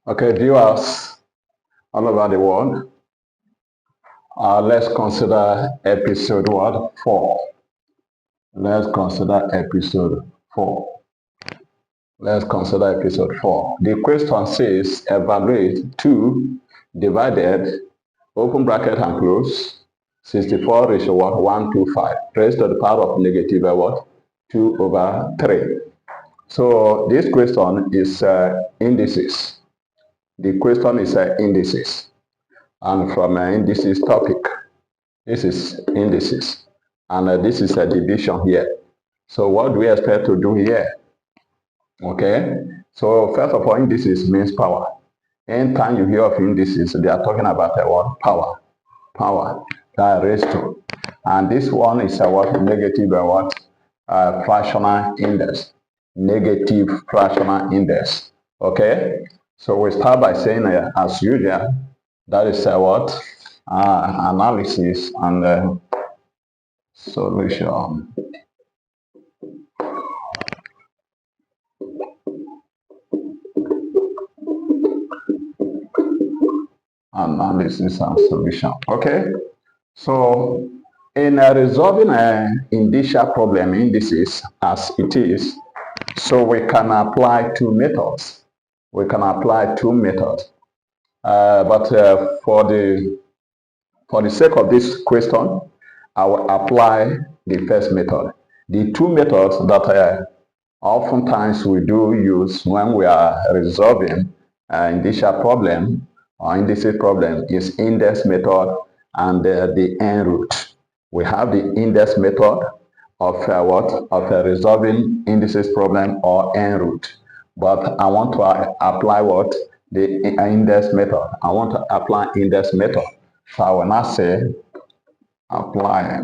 Okay, viewers all over the world, let's consider episode what? 4. Let's consider episode 4. Let's consider episode 4. The question says evaluate 2 divided, open bracket and close, 64 ratio what? 1 to 5. Raised to the power of negative what? 2 over 3. So this question is indices. The question is indices. And from indices topic, this is indices. And this is a division here. So what do we expect to do here? Okay. So first of all, indices means power. Anytime you hear of indices, they are talking about a what? Power. Power. That raised to. And this one is a what? Negative what? Fractional index. Negative fractional index. Okay. So we start by saying, as usual, that is what? Analysis and solution. Analysis and solution. Okay. So in resolving an indicia problem, indices as it is, so we can apply 2 methods. We can apply 2 methods. But for the sake of this question, I will apply the first method. The 2 methods that oftentimes we do use when we are resolving indicia problem or indices problem is index method and the en route. We have the index method of resolving indices problem or en route. But I want to apply what? The index method. I want to apply index method. So I will not say apply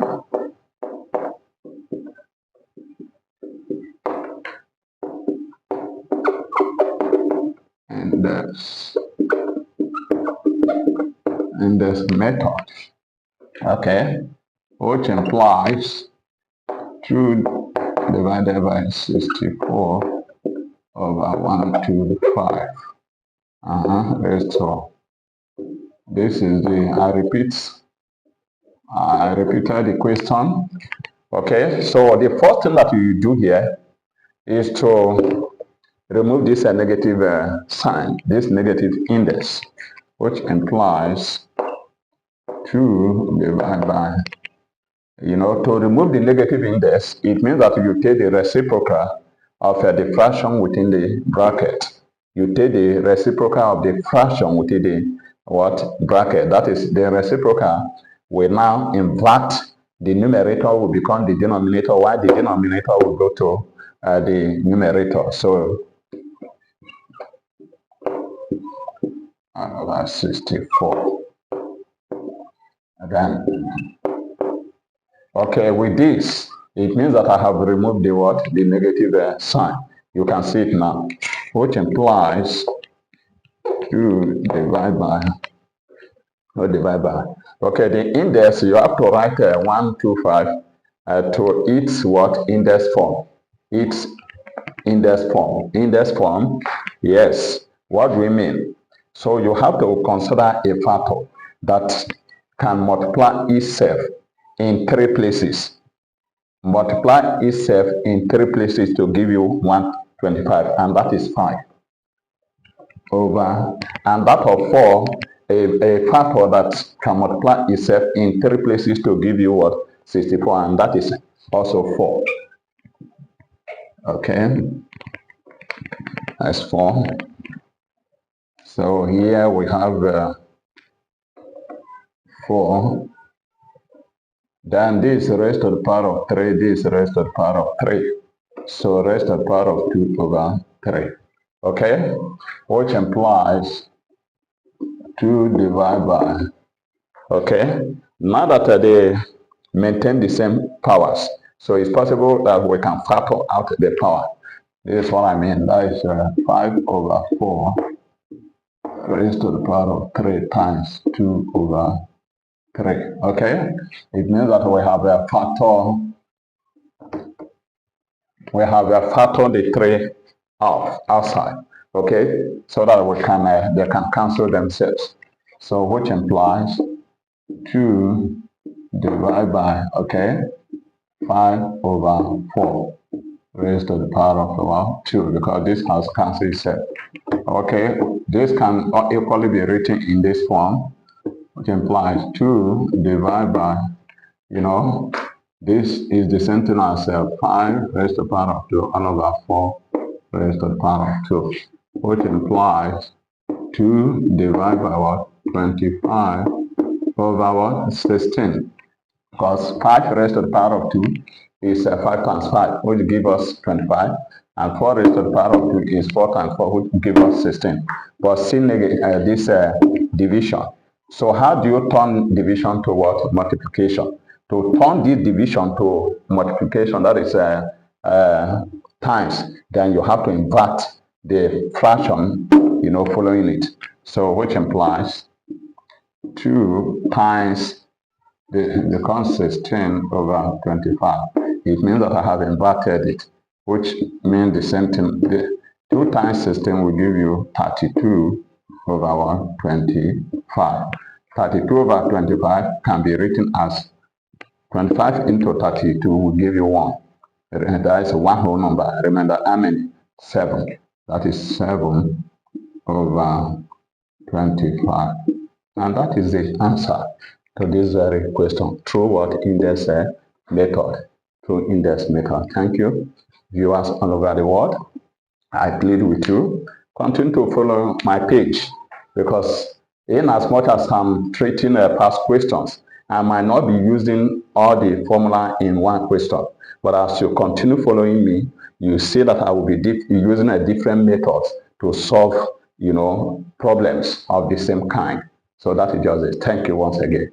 index method. Okay, which implies 2 divided by 64 over 1 to 5. Raised to. This is I repeated the question. Okay, so the first thing that you do here is to remove this negative sign, this negative index, which implies 2 divided by, to remove the negative index, it means that you take the reciprocal of the fraction within the bracket. You take the reciprocal of the fraction within the bracket. That is, the reciprocal will now invert the numerator will become the denominator, while the denominator will go to the numerator. So that's 64. Then, okay, with this, it means that I have removed the negative sign. You can see it now, which implies 2 divided by, okay, the index, you have to write 1, 2, 5 to its index form. Its index form. Index form, yes. What do we mean? So you have to consider a factor that can multiply itself in 3 places. Multiply itself in 3 places to give you 125, and that is 5 over, and that of 4, a factor that can multiply itself in 3 places to give you 64, and that is also 4. Okay, that's 4. So here we have 4. Then this raised to the power of 3, this raised to the power of 3. So raised to the power of 2 over 3. Okay, which implies 2 divided by, okay, now that they maintain the same powers, so it's possible that we can factor out the power. This is what I mean. That is 5 over 4 raised to the power of 3 times 2 over 3. Okay, it means that we have a factor. We have a factor the 3 outside. Okay, so that we can they can cancel themselves. So which implies 2 divided by, okay, 5/4 raised to the power of about 2, because this has cancelled itself. Okay, this can equally be written in this form, which implies 2 divided by, you know, this is the same thing as 5 raised to the power of 2 1/4 raised to the power of 2, which implies 2 divided by what? 25 over what? 16. Because 5 raised to the power of 2 is 5 times 5, which give us 25. And 4 raised to the power of 2 is 4 times 4, which give us 16. But still this division. So how do you turn division to what? Multiplication. To turn this division to multiplication, that is times, then you have to invert the fraction, following it. So which implies 2 times the consist 10 over 25. It means that I have inverted it, which means the same thing. The 2 times 16 will give you 32 over 25. 32 over 25 can be written as 25 into 32 will give you 1. And that is one whole number. Remember how many? 7. That is 7 over 25. And that is the answer to this very question through what? Index method. Through index method. Thank you, viewers all over the world. I plead with you, continue to follow my page, because in as much as I'm treating past questions, I might not be using all the formula in one question. But as you continue following me, you see that I will be using a different method to solve, problems of the same kind. So that is just it. Thank you once again.